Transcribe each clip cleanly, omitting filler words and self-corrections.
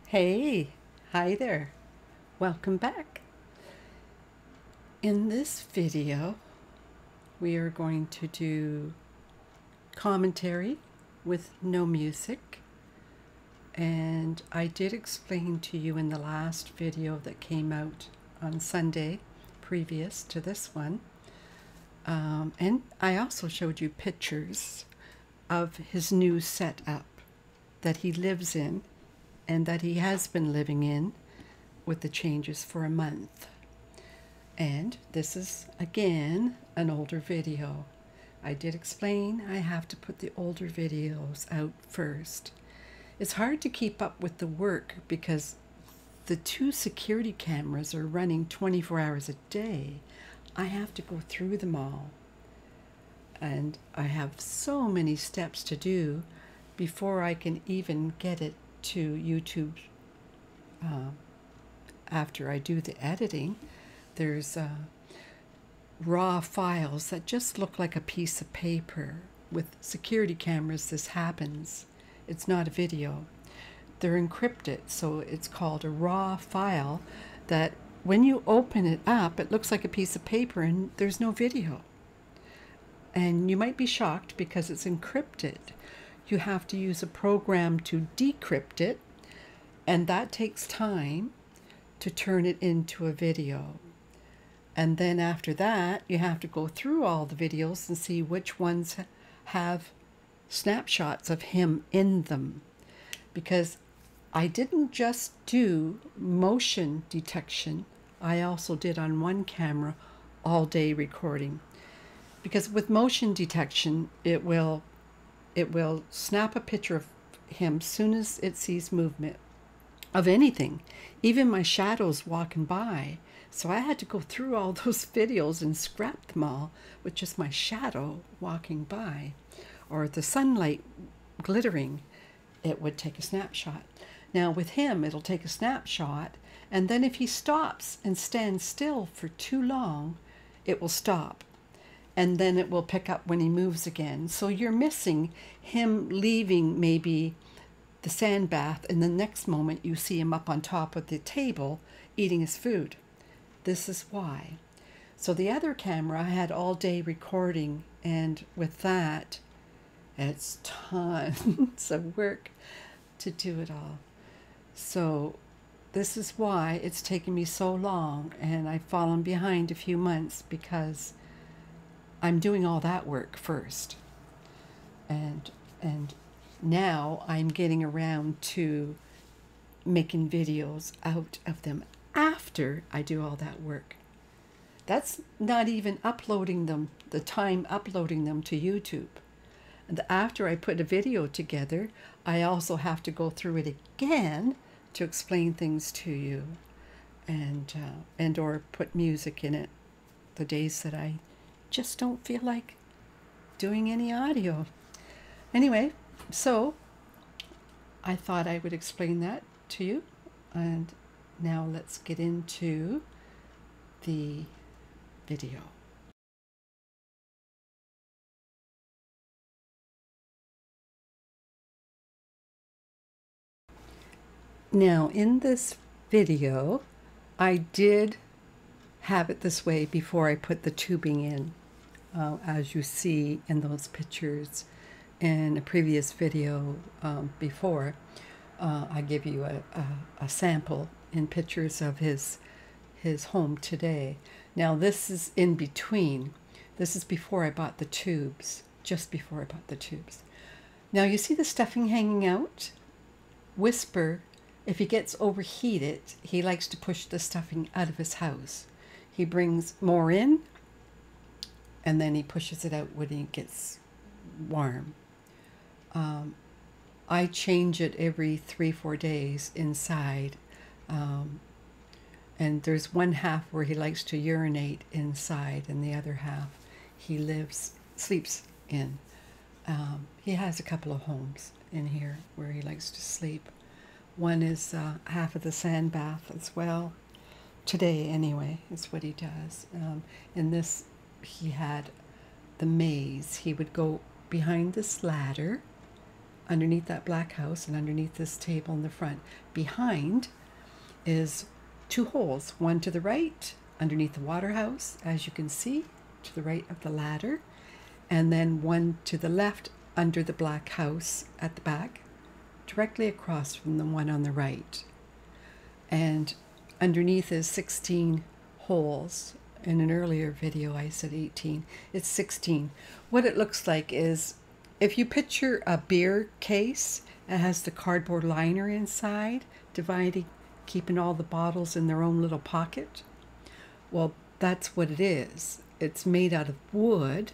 Hey, hi there. Welcome back. In this video, we are going to do commentary with no music. And I did explain to you in the last video that came out on Sunday, previous to this one. And I also showed you pictures of his new setup that he lives in and that he has been living in with the changes for a month. And this is again an older video. I did explain I have to put the older videos out first. It's hard to keep up with the work because the two security cameras are running 24 hours a day. I have to go through them all. And I have so many steps to do before I can even get it to YouTube. After I do the editing, there's raw files that just look like a piece of paper. With security cameras, this happens. It's not a video. They're encrypted, so it's called a raw file that when you open it up, it looks like a piece of paper and there's no video. And you might be shocked because it's encrypted. You have to use a program to decrypt it, and that takes time to turn it into a video. And then after that, you have to go through all the videos and see which ones have snapshots of him in them. Because I didn't just do motion detection, I also did on one camera all day recording. Because with motion detection, it will snap a picture of him soon as it sees movement of anything, even my shadows walking by. So I had to go through all those videos and scrap them all with just my shadow walking by, or the sunlight glittering. It would take a snapshot. Now with him, it'll take a snapshot, and then if he stops and stands still for too long, it will stop. And then it will pick up when he moves again. So you're missing him leaving maybe the sandbath, and the next moment you see him up on top of the table eating his food. This is why. So the other camera I had all day recording, and with that, it's tons of work to do it all. So this is why it's taken me so long, and I've fallen behind a few months because I'm doing all that work first. And now I'm getting around to making videos out of them after I do all that work. That's not even uploading them, the time uploading them to YouTube. And after I put a video together, I also have to go through it again to explain things to you and or put music in it the days that I just don't feel like doing any audio. Anyway, so I thought I would explain that to you, and now let's get into the video. Now in this video, I did have it this way before I put the tubing in, as you see in those pictures in a previous video before. I give you a sample in pictures of his home today. Now this is in between. This is before I bought the tubes, just before I bought the tubes. Now you see the stuffing hanging out? Whisper, if he gets overheated, he likes to push the stuffing out of his house. He brings more in, and then he pushes it out when he gets warm. I change it every 3-4 days inside. And there's one half where he likes to urinate inside, and the other half he sleeps in. He has a couple of homes in here where he likes to sleep. One is half of the sandbath as well. Today, anyway, is what he does. In this, he had the maze. He would go behind this ladder underneath that black house and underneath this table in the front. Behind is 2 holes, one to the right underneath the water house, as you can see, to the right of the ladder, and then one to the left under the black house at the back, directly across from the one on the right. And underneath is 16 holes. In an earlier video I said 18. It's 16. What it looks like is, if you picture a beer case, it has the cardboard liner inside, dividing, keeping all the bottles in their own little pocket. Well, that's what it is. It's made out of wood,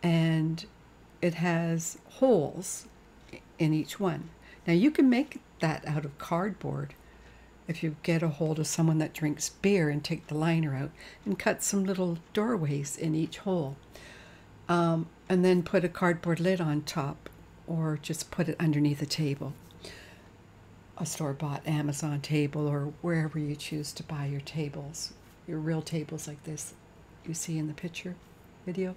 and it has holes in each one. Now you can make that out of cardboard if you get a hold of someone that drinks beer and take the liner out and cut some little doorways in each hole. And then put a cardboard lid on top, or just put it underneath a table. A store-bought Amazon table, or wherever you choose to buy your tables. Your real tables like this you see in the picture video.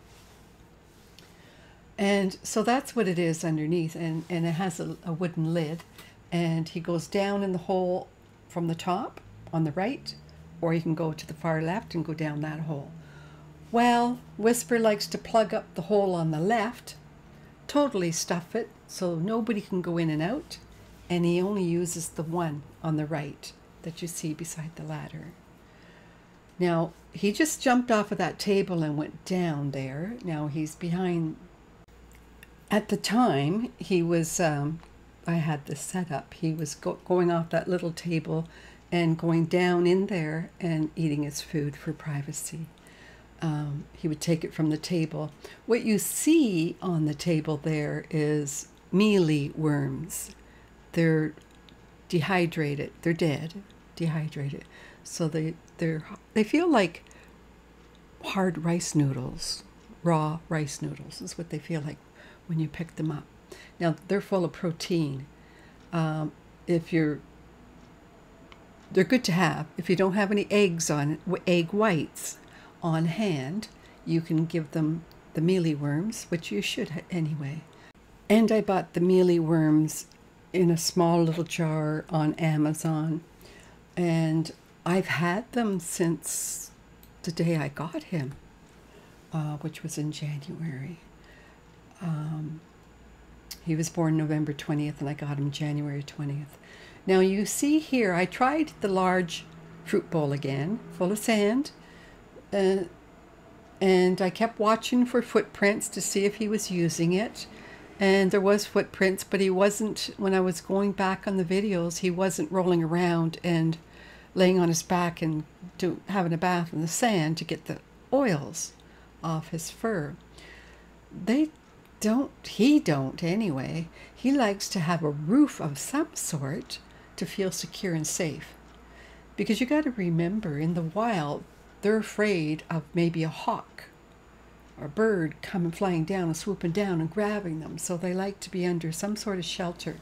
And so that's what it is underneath, and it has a wooden lid, and he goes down in the hole from the top on the right, or you can go to the far left and go down that hole. Well, Whisper likes to plug up the hole on the left, totally stuff it so nobody can go in and out, and he only uses the one on the right that you see beside the ladder. Now, he just jumped off of that table and went down there. Now he's behind. At the time, he was, I had this set up, he was going off that little table and going down in there and eating his food for privacy. He would take it from the table. What you see on the table there is mealy worms. They're dehydrated. They're dead, dehydrated. So they feel like hard rice noodles, raw rice noodles is what they feel like when you pick them up. Now they're full of protein. They're good to have. If you don't have any eggs on egg whites on hand, you can give them the mealy worms, which you should anyway. And I bought the mealy worms in a small little jar on Amazon, and I've had them since the day I got him, which was in January. He was born November 20th, and I got him January 20th. Now you see here, I tried the large fruit bowl again, full of sand, and I kept watching for footprints to see if he was using it. And there was footprints, but he wasn't, when I was going back on the videos, he wasn't rolling around and laying on his back and having a bath in the sand to get the oils off his fur. He don't anyway. He likes to have a roof of some sort to feel secure and safe. Because you got to remember, in the wild, they're afraid of maybe a hawk or a bird coming flying down and swooping down and grabbing them. So they like to be under some sort of shelter.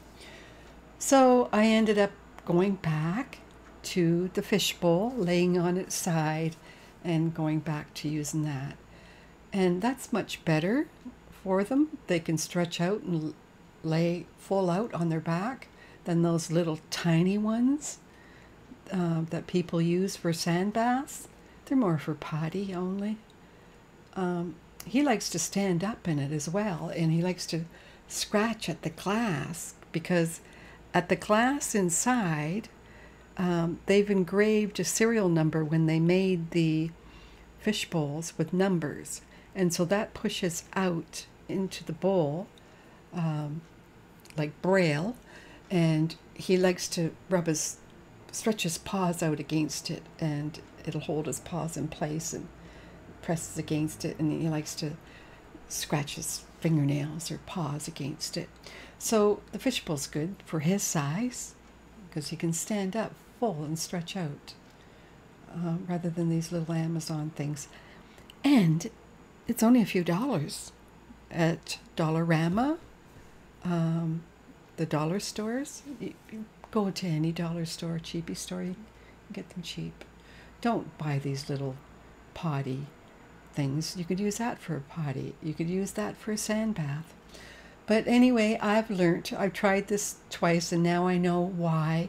So I ended up going back to the fishbowl, laying on its side, and going back to using that. And that's much better for them. They can stretch out and lay full out on their back than those little tiny ones that people use for sandbaths. They're more for potty only. He likes to stand up in it as well, and he likes to scratch at the glass, because at the glass inside, they've engraved a serial number when they made the fish bowls with numbers, and so that pushes out into the bowl like braille, and he likes to stretch his paws out against it, and it'll hold his paws in place and presses against it, and he likes to scratch his fingernails or paws against it. So the fishbowl's good for his size, because he can stand up full and stretch out, rather than these little Amazon things. And it's only a few dollars at Dollarama, the dollar stores. You go to any dollar store, cheapy store, you can get them cheap. Don't buy these little potty things. You could use that for a potty. You could use that for a sand bath. But anyway, I've tried this twice, and now I know why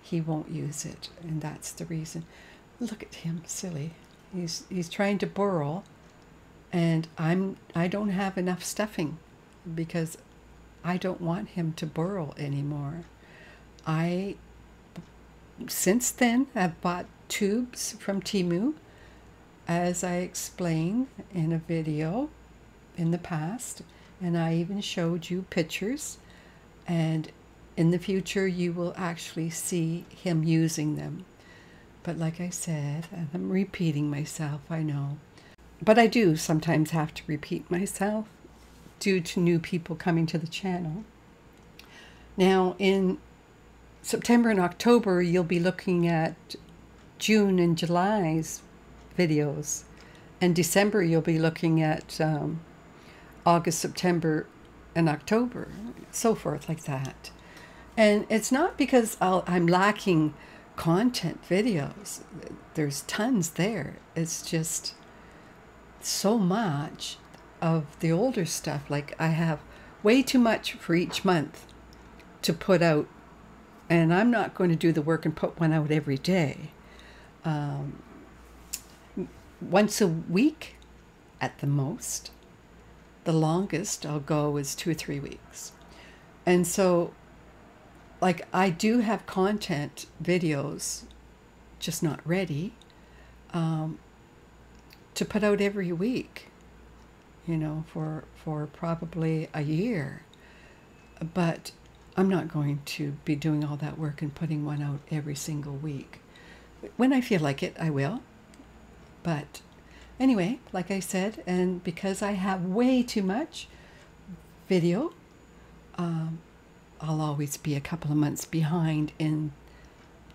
he won't use it, and that's the reason. Look at him, silly. He's trying to burrow, and I don't have enough stuffing because I don't want him to burrow anymore. I since then have bought tubes from Temu, as I explained in a video in the past, and I even showed you pictures, and in the future you will actually see him using them. But like I said, and I'm repeating myself, I know, but I do sometimes have to repeat myself due to new people coming to the channel. Now in September and October you'll be looking at June and July's videos, and December you'll be looking at August, September, and October, so forth like that. And it's not because I'm lacking content videos. There's tons there. It's just so much of the older stuff. Like I have way too much for each month to put out, and I'm not going to do the work and put one out every day. Once a week at the most. The longest I'll go is 2 or 3 weeks. And so, like, I do have content videos, just not ready, to put out every week, you know, for probably a year. But I'm not going to be doing all that work and putting one out every single week. When I feel like it, I will. But anyway, like I said, and because I have way too much video, I'll always be a couple of months behind in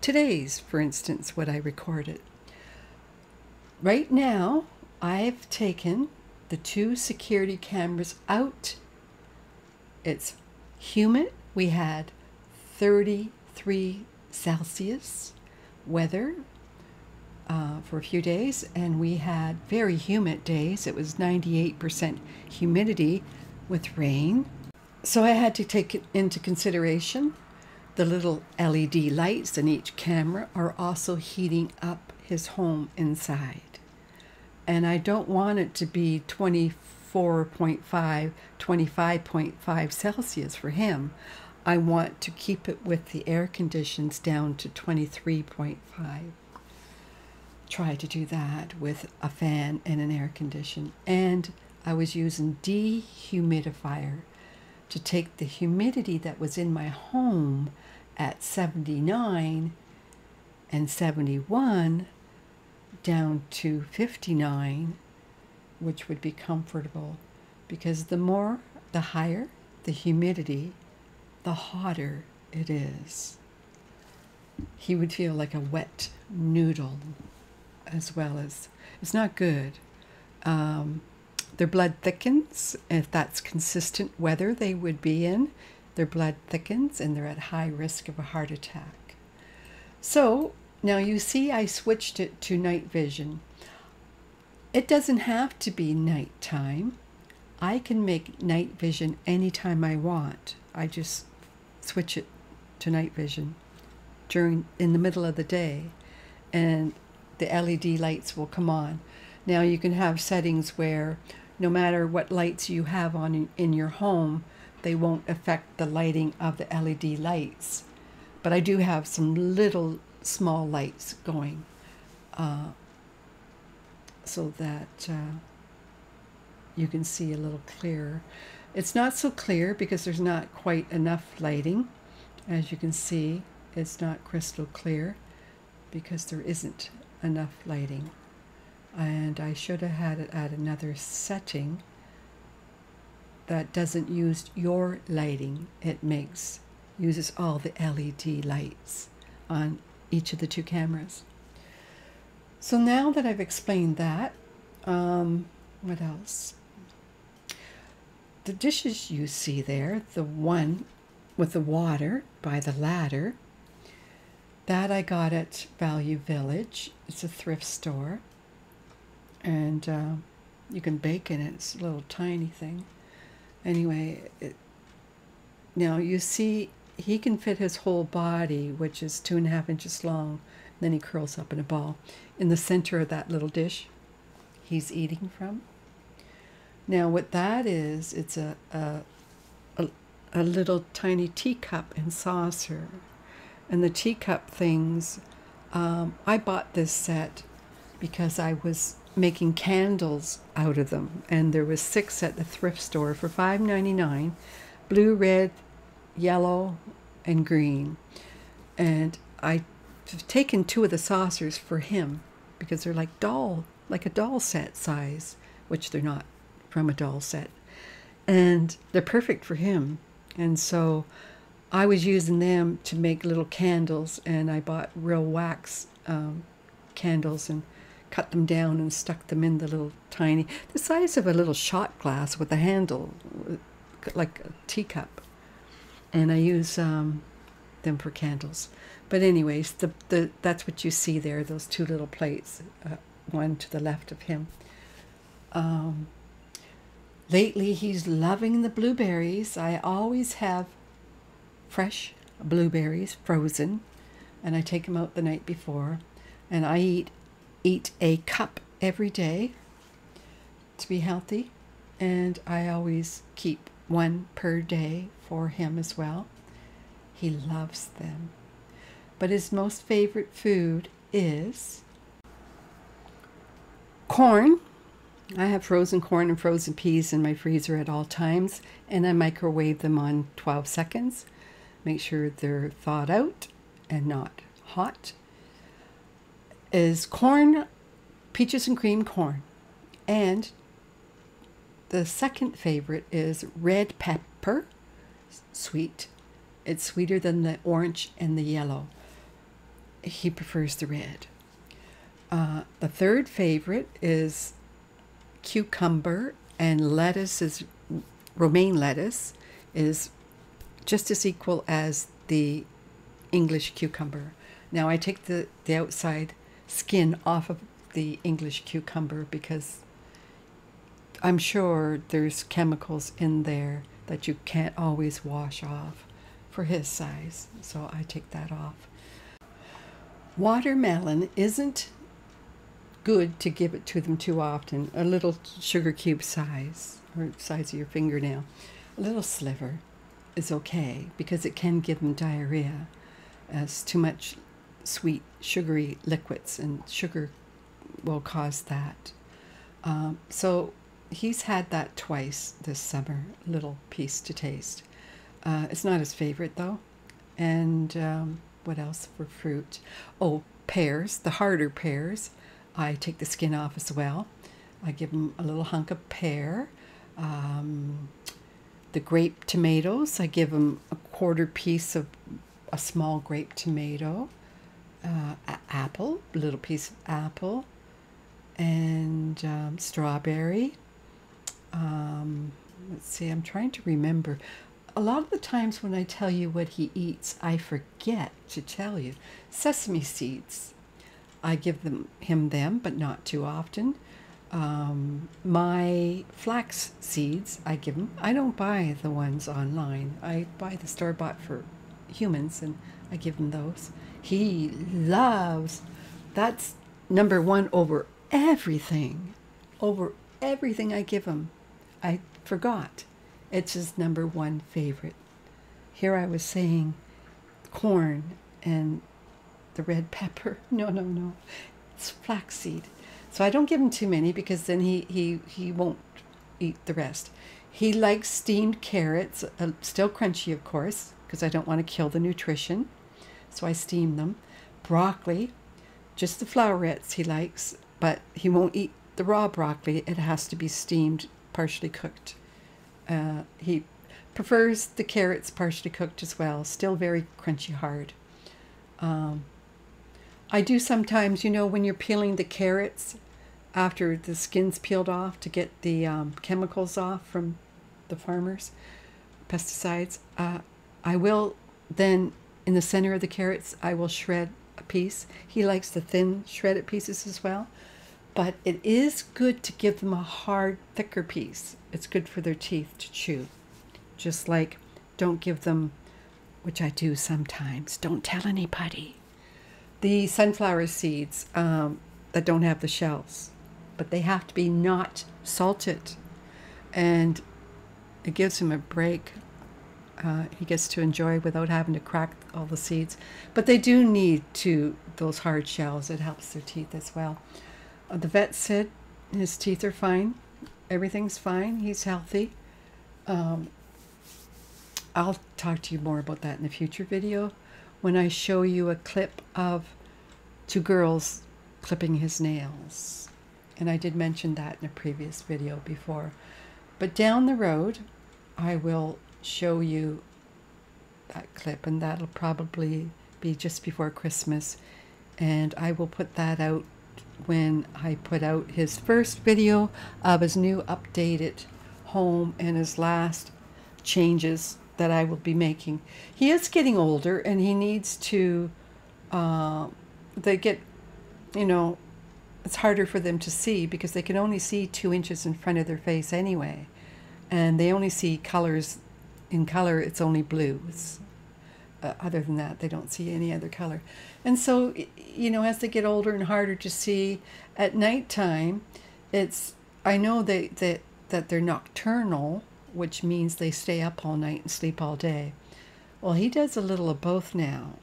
today's, for instance, what I recorded. Right now, I've taken the 2 security cameras out. It's humid. We had 33 Celsius weather for a few days, and we had very humid days. It was 98% humidity with rain. So I had to take it into consideration. The little LED lights in each camera are also heating up his home inside. And I don't want it to be 24.5, 25.5 Celsius for him. I want to keep it with the air conditions down to 23.5. Try to do that with a fan and an air condition. And I was using dehumidifier to take the humidity that was in my home at 79 and 71 down to 59, which would be comfortable, because the higher the humidity, the hotter it is. He would feel like a wet noodle, as well as, it's not good. Their blood thickens. If that's consistent weather they would be in, their blood thickens and they're at high risk of a heart attack. So now you see I switched it to night vision. It doesn't have to be nighttime. I can make night vision anytime I want. I just switch it to night vision in the middle of the day, and the LED lights will come on. Now you can have settings where no matter what lights you have on in your home, they won't affect the lighting of the LED lights. But I do have some little small lights going so that you can see a little clearer. It's not so clear because there's not quite enough lighting. As you can see, it's not crystal clear because there isn't enough lighting. And I should have had it at another setting that doesn't use your lighting. It uses all the LED lights on each of the 2 cameras. So now that I've explained that, what else? The dishes you see there, the one with the water by the ladder, that I got at Value Village. It's a thrift store. And you can bake in it. It's a little tiny thing. Anyway, Now you see he can fit his whole body, which is 2.5 inches long. Then he curls up in a ball in the center of that little dish he's eating from. Now what that is, it's a little tiny teacup and saucer. And the teacup things, I bought this set because I was making candles out of them. And there was 6 at the thrift store for $5.99, blue, red, yellow, and green. And I've taken 2 of the saucers for him because they're like a doll set size, which they're not from a doll set. And they're perfect for him. And so I was using them to make little candles, and I bought real wax candles and cut them down and stuck them in the little tiny, the size of a little shot glass with a handle, like a teacup. And I use them for candles. But anyways, that's what you see there, those 2 little plates, one to the left of him. Lately, he's loving the blueberries. I always have fresh blueberries, frozen, and I take them out the night before. And I eat a cup every day to be healthy. And I always keep 1 per day for him as well. He loves them. But his most favorite food is corn. I have frozen corn and frozen peas in my freezer at all times, and I microwave them on 12 seconds. Make sure they're thawed out and not hot. Is corn, peaches and cream corn. And the second favorite is red pepper, sweet. It's sweeter than the orange and the yellow. He prefers the red. The third favorite is cucumber, and lettuce is romaine lettuce is just as equal as the English cucumber. Now I take the outside skin off of the English cucumber because I'm sure there's chemicals in there that you can't always wash off for his size, so I take that off. Watermelon isn't good to give it to them too often. A little sugar cube size, or size of your fingernail, a little sliver is okay because it can give them diarrhea as too much sweet sugary liquids, and sugar will cause that. So he's had that twice this summer, a little piece to taste. It's not his favorite though. And what else for fruit? Oh, pears, the harder pears. I take the skin off as well. I give him a little hunk of pear. The grape tomatoes, I give him a 1/4 piece of a small grape tomato. Apple, a little piece of apple. And strawberry. Let's see, I'm trying to remember. A lot of the times when I tell you what he eats, I forget to tell you. Sesame seeds. I give him them, but not too often. My flax seeds, I give him. I don't buy the ones online. I buy the store-bought for humans, and I give him those. He loves, that's number 1 over everything. Over everything I give him. I forgot. It's his number 1 favorite. Here I was saying corn and the red pepper. No. It's flaxseed. So I don't give him too many because then he won't eat the rest. He likes steamed carrots, still crunchy of course, because I don't want to kill the nutrition. So I steam them. Broccoli, just the flowerets he likes, but he won't eat the raw broccoli. It has to be steamed, partially cooked. He prefers the carrots partially cooked as well, still very crunchy hard. I do sometimes, you know, when you're peeling the carrots after the skin's peeled off to get the chemicals off from the farmers, pesticides, I will then, in the center of the carrots, I will shred a piece. He likes the thin shredded pieces as well. But it is good to give them a hard, thicker piece. It's good for their teeth to chew. Just like don't give them, which I do sometimes, don't tell anybody, the sunflower seeds that don't have the shells, but they have to be not salted, and it gives him a break. He gets to enjoy without having to crack all the seeds. But they do need those hard shells. It helps their teeth as well. The vet said his teeth are fine. Everything's fine. He's healthy. I'll talk to you more about that in a future video when I show you a clip of 2 girls clipping his nails. And I did mention that in a previous video before. But down the road, I will show you that clip, and that'll probably be just before Christmas, and I will put that out when I put out his first video of his new updated home and his last changes that I will be making. He is getting older, and he needs to they get, you know, it's harder for them to see because they can only see 2 inches in front of their face anyway, and they only see colors. In color, it's only blue. Other than that, they don't see any other color. And so, you know, as they get older and harder to see at nighttime, I know that they're nocturnal, which means they stay up all night and sleep all day. Well, he does a little of both now.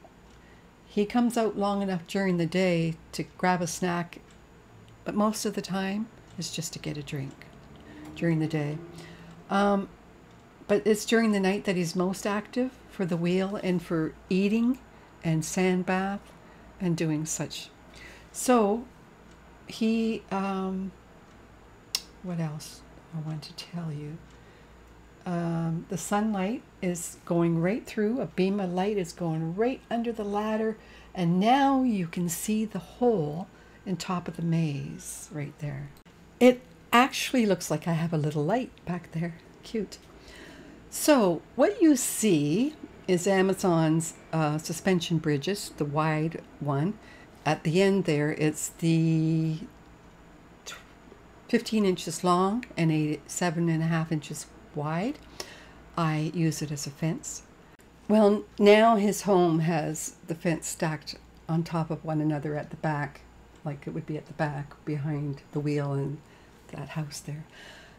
He comes out long enough during the day to grab a snack, but most of the time it's just to get a drink during the day. But it's during the night that he's most active for the wheel and for eating and sandbath and doing such. So he, what else I want to tell you? The sunlight is going right through, a beam of light is going right under the ladder, and now you can see the hole in top of the maze right there. It actually looks like I have a little light back there. Cute. So what you see is Amazon's suspension bridges, the wide one. At the end there, it's the 15 inches long and 7.5 inches wide. I use it as a fence. Well, now his home has the fence stacked on top of one another at the back, like it would be at the back behind the wheel and that house there.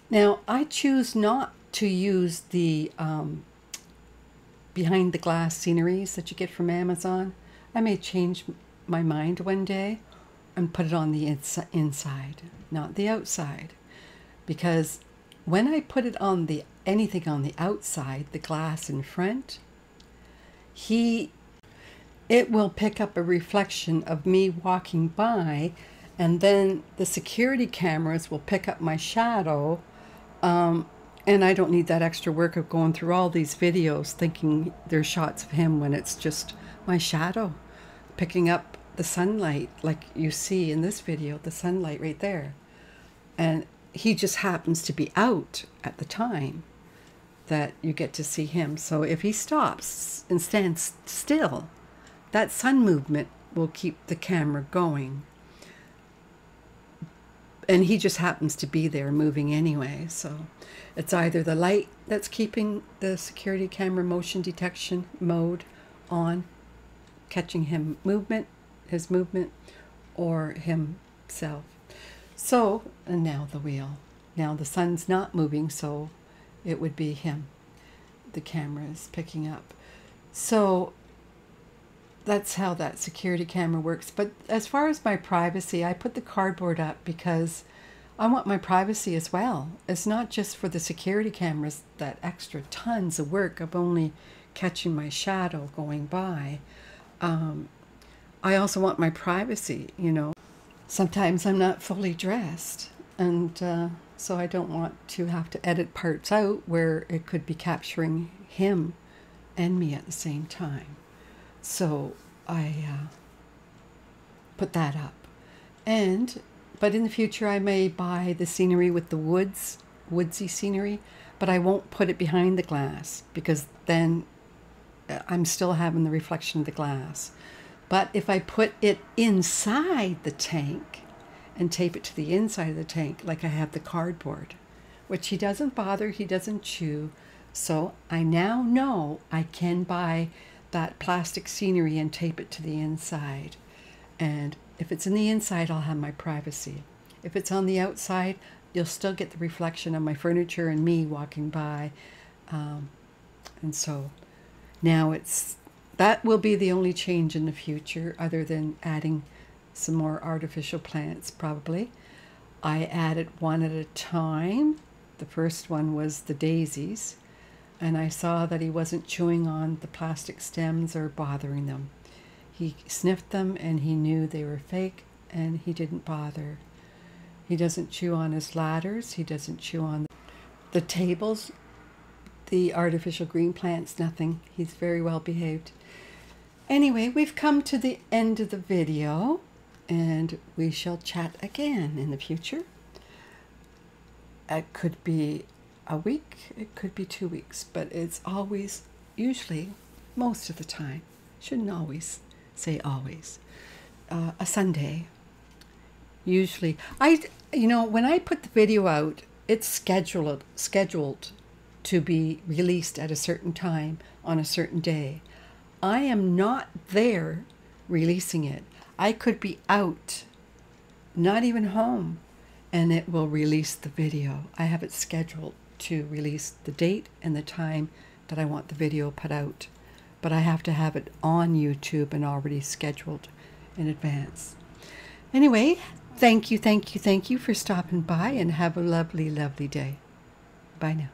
Now, I choose not to use the behind the glass sceneries that you get from Amazon. I may change my mind one day and put it on the inside, not the outside, because when I put it on anything on the outside, the glass in front, it will pick up a reflection of me walking by, and then the security cameras will pick up my shadow. And I don't need that extra work of going through all these videos thinking they're shots of him when it's just my shadow picking up the sunlight, like you see in this video, the sunlight right there. And he just happens to be out at the time that you get to see him. So if he stops and stands still, that sun movement will keep the camera going. And he just happens to be there moving anyway. So it's either the light that's keeping the security camera motion detection mode on, catching him his movement, or himself. So, and now the wheel. Now the sun's not moving, so it would be him. The camera is picking up. So that's how that security camera works. But as far as my privacy, I put the cardboard up because I want my privacy as well. It's not just for the security cameras, that extra tons of work of only catching my shadow going by. I also want my privacy, you know. Sometimes I'm not fully dressed, and so I don't want to have to edit parts out where it could be capturing him and me at the same time. So I put that up. But in the future I may buy the scenery with the woodsy scenery, but I won't put it behind the glass because then I'm still having the reflection of the glass. But if I put it inside the tank and tape it to the inside of the tank, like I have the cardboard, which he doesn't bother, he doesn't chew, So I now know I can buy that plastic scenery and tape it to the inside. And if it's in the inside, I'll have my privacy. If it's on the outside, you'll still get the reflection of my furniture and me walking by. And so now that will be the only change in the future, other than adding some more artificial plants probably. I added one at a time. The first one was the daisies, and I saw that he wasn't chewing on the plastic stems or bothering them. He sniffed them and he knew they were fake, and he didn't bother. He doesn't chew on his ladders. He doesn't chew on the tables, the artificial green plants, nothing. He's very well behaved. Anyway, we've come to the end of the video, and we shall chat again in the future. It could be a week, it could be 2 weeks, but it's always, usually, most of the time, shouldn't always say always, a Sunday. Usually, when I put the video out, it's scheduled to be released at a certain time on a certain day. I am not there releasing it. I could be out, not even home, and it will release the video. I have it scheduled to release the date and the time that I want the video put out, but I have to have it on YouTube and already scheduled in advance. Anyway, thank you for stopping by, and have a lovely, lovely day. Bye now.